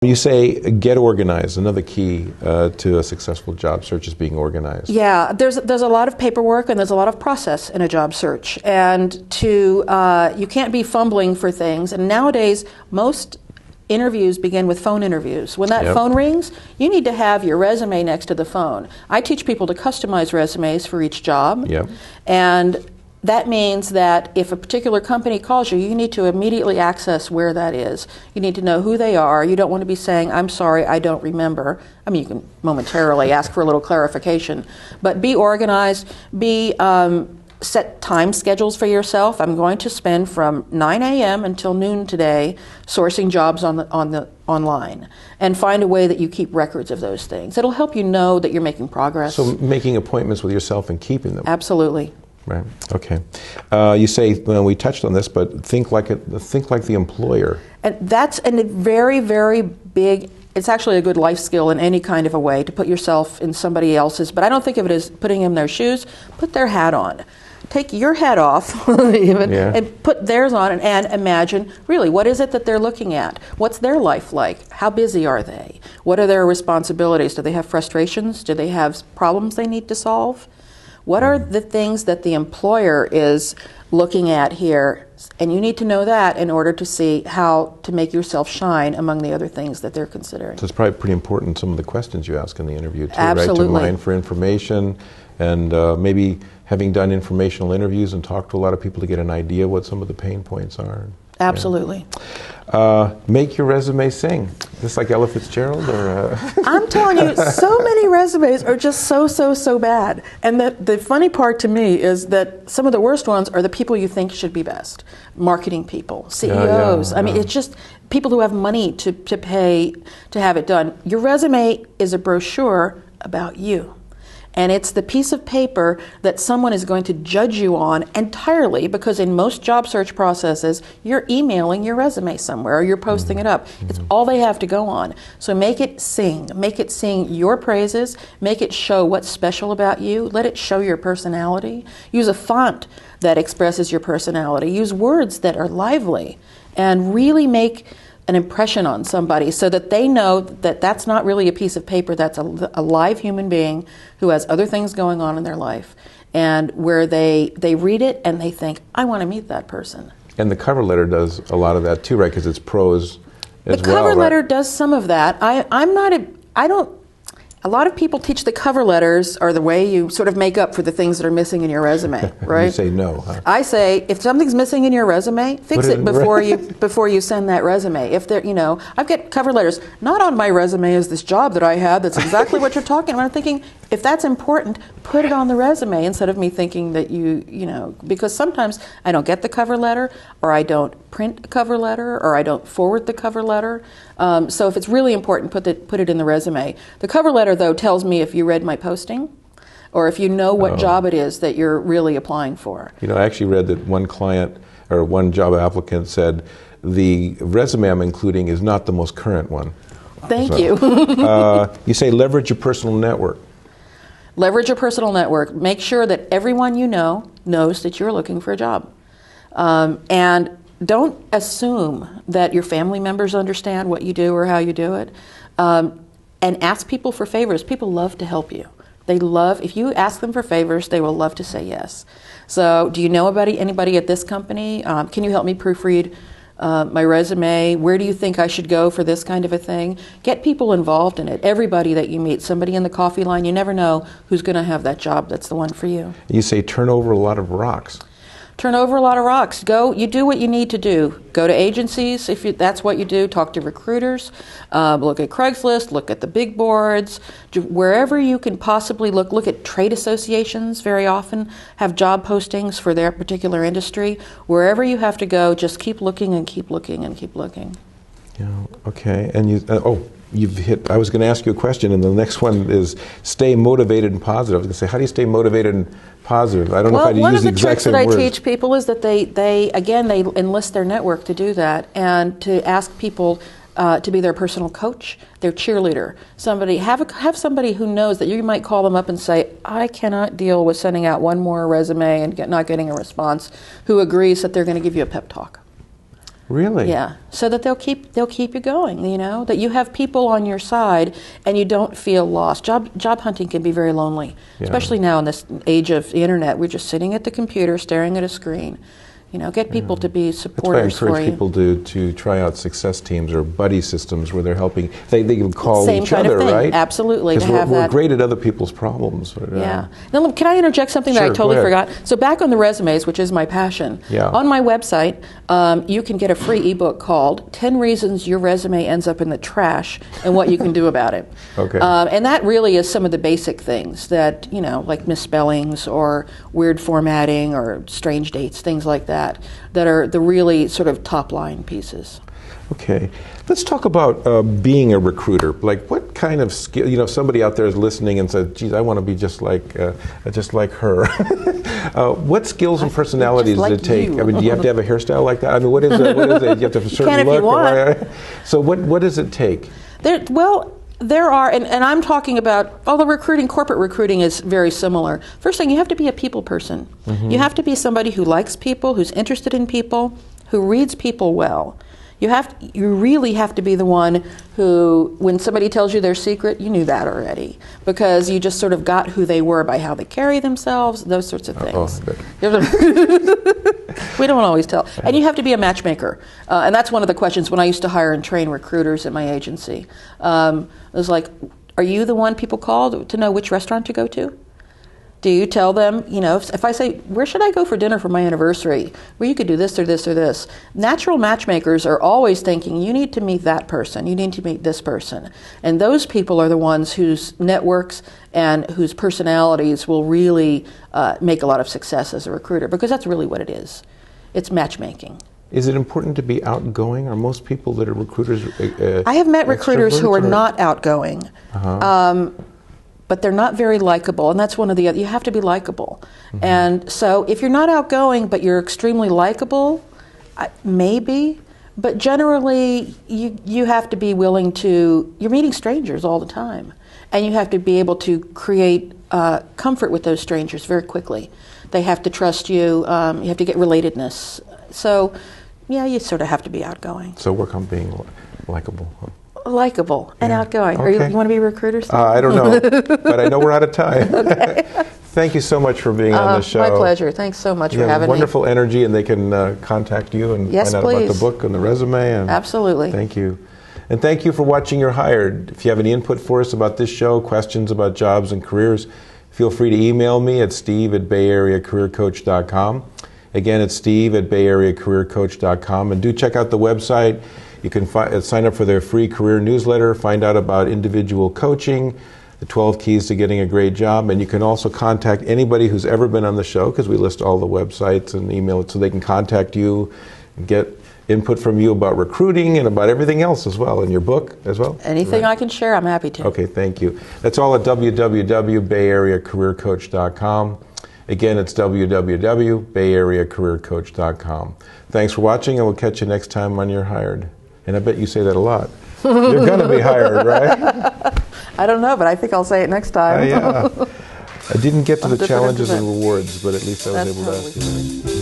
You say get organized. Another key to a successful job search is being organized. Yeah, there's a lot of paperwork and there's a lot of process in a job search, and you can't be fumbling for things. And nowadays, most interviews begin with phone interviews. When that phone rings, you need to have your resume next to the phone. I teach people to customize resumes for each job, and that means that if a particular company calls you, you need to immediately access where that is. You need to know who they are. You don't want to be saying, "I'm sorry, I don't remember." I mean, you can momentarily ask for a little clarification. But be organized, set time schedules for yourself. I'm going to spend from 9 a.m. until noon today sourcing jobs online, and find a way that you keep records of those things. It'll help you know that you're making progress. So making appointments with yourself and keeping them. Absolutely. Right. Okay. You say, well, we touched on this, but think like the employer. And that's a very, very big. It's actually a good life skill in any kind of a way to put yourself in somebody else's. But I don't think of it as putting in their shoes. Put their hat on. Take your hat off, even, and put theirs on, and imagine, really, what is it that they're looking at? What's their life like? How busy are they? What are their responsibilities? Do they have frustrations? Do they have problems they need to solve? What are the things that the employer is looking at here? And you need to know that in order to see how to make yourself shine among the other things that they're considering. So it's probably pretty important, some of the questions you ask in the interview, too, Absolutely. right? To mine for information, and maybe having done informational interviews and talked to a lot of people to get an idea what some of the pain points are. Absolutely. Make your resume sing. Is this like Ella Fitzgerald? Or, I'm telling you, so many resumes are just so bad. And the funny part to me is that some of the worst ones are the people you think should be best. Marketing people, CEOs. I mean, it's just people who have money to pay to have it done. Your resume is a brochure about you. And it's the piece of paper that someone is going to judge you on entirely, because in most job search processes, you're emailing your resume somewhere or you're posting it up. It's all they have to go on. So make it sing. Make it sing your praises. Make it show what's special about you. Let it show your personality. Use a font that expresses your personality. Use words that are lively, and really make an impression on somebody so that they know that that's not really a piece of paper, that's a live human being who has other things going on in their life, and where they read it and they think, I want to meet that person. And the cover letter does a lot of that too, right? Because it's prose as well. The cover letter does some of that. A lot of people teach the cover letters are the way you sort of make up for the things that are missing in your resume, right? You say no, huh? I say, if something's missing in your resume, fix it before you send that resume. If there, I've got cover letters. Not on my resume is this job that I had. That's exactly what you're talking about. I'm thinking, if that's important, put it on the resume instead of me thinking that because sometimes I don't get the cover letter, or I don't print a cover letter, or I don't forward the cover letter. So if it's really important, put it in the resume. The cover letter, though, tells me if you read my posting, or if you know what job it is that you're really applying for. I actually read that one client or one job applicant said, the resume I'm including is not the most current one. Thank you. You say leverage your personal network. Leverage your personal network. Make sure that everyone you know knows that you're looking for a job. And don't assume that your family members understand what you do or how you do it. And ask people for favors. People love to help you. If you ask them for favors, they will love to say yes. So, do you know anybody at this company? Can you help me proofread my resume? Where do you think I should go for this kind of a thing? Get people involved in it. Everybody that you meet, somebody in the coffee line, you never know who's going to have that job that's the one for you. You say turn over a lot of rocks. Turn over a lot of rocks. You do what you need to do. Go to agencies if that's what you do. Talk to recruiters. Look at Craigslist. Look at the big boards. Wherever you can possibly look. Look at trade associations. Very often have job postings for their particular industry. Wherever you have to go, just keep looking and keep looking and keep looking. Yeah. Okay. And you've hit. I was going to ask you a question, and the next one is stay motivated and positive. I was going to say, how do you stay motivated and positive? I don't know if I'd use the exact same words. One of the tricks that I teach people is that they enlist their network to do that, and to ask people to be their personal coach, their cheerleader. Have somebody who knows that you might call them up and say, I cannot deal with sending out one more resume and not getting a response, who agrees that they're going to give you a pep talk. Really? Yeah, so that they'll keep you going. You know, that you have people on your side and you don't feel lost. Job hunting can be very lonely, especially now in this age of the internet. We're just sitting at the computer, staring at a screen. You know, get people to be supporters for you. That's why I encourage people to try out success teams or buddy systems where they're helping. They can call Same each kind other, of thing. right? Absolutely. Because we're great at other people's problems. But, yeah. Now, can I interject something that I totally forgot? So back on the resumes, which is my passion, on my website, you can get a free ebook called 10 Reasons Your Resume Ends Up in the Trash and What You Can Do About It. Okay. And that really is some of the basic things that, you know, like misspellings or weird formatting or strange dates, things like that, that are the really sort of top line pieces. Okay, let's talk about being a recruiter. Like, what kind of skill? You know, somebody out there is listening and says, "Geez, I want to be just like her." What skills and personalities does it take? I mean, do you have to have a hairstyle like that? I mean, what is it? What is it? You have to have a certain look. If you want. So, what does it take? There are, and I'm talking about, although corporate recruiting is very similar. First thing, you have to be a people person. Mm-hmm. You have to be somebody who likes people, who's interested in people, who reads people well. You really have to be the one who, when somebody tells you their secret, you knew that already, because you just sort of got who they were by how they carry themselves, those sorts of things. We don't always tell. And you have to be a matchmaker. And that's one of the questions when I used to hire and train recruiters at my agency. It was like, are you the one people call to know which restaurant to go to? Do you tell them, you know, if I say, where should I go for dinner for my anniversary? Well, you could do this or this or this. Natural matchmakers are always thinking, you need to meet that person, you need to meet this person. And those people are the ones whose networks and whose personalities will really make a lot of success as a recruiter, because that's really what it is. It's matchmaking. Is it important to be outgoing? Are most people that are recruiters I have met recruiters who are not outgoing. Uh-huh. But they're not very likable, and that's one of the other. You have to be likable. Mm-hmm. And so if you're not outgoing but you're extremely likable, maybe, but generally you have to be willing to, you're meeting strangers all the time, and you have to be able to create comfort with those strangers very quickly. They have to trust you, you have to get relatedness. So yeah, you sort of have to be outgoing. So work on being likable. Likable and outgoing. Okay. You want to be a recruiter? I don't know, but I know we're out of time. Okay. Thank you so much for being on the show. My pleasure. Thanks so much for having me. Wonderful energy, and they can contact you and find out about the book and the resume. And absolutely. Thank you. And thank you for watching You're Hired. If you have any input for us about this show, questions about jobs and careers, feel free to email me at steve@bayareacareercoach.com. Again, it's steve@bayareacareercoach.com. And do check out the website. You can sign up for their free career newsletter, find out about individual coaching, the 12 keys to getting a great job, and you can also contact anybody who's ever been on the show, because we list all the websites and email it so they can contact you and get input from you about recruiting and about everything else as well, in your book as well. Anything I can share, I'm happy to. Okay, thank you. That's all at www.bayareacareercoach.com. Again, it's www.bayareacareercoach.com. Thanks for watching, and we'll catch you next time on You're Hired. And I bet you say that a lot. You're going to be hired, right? I don't know, but I think I'll say it next time. Yeah. I didn't get to the challenges and rewards, but at least I was able to ask you that.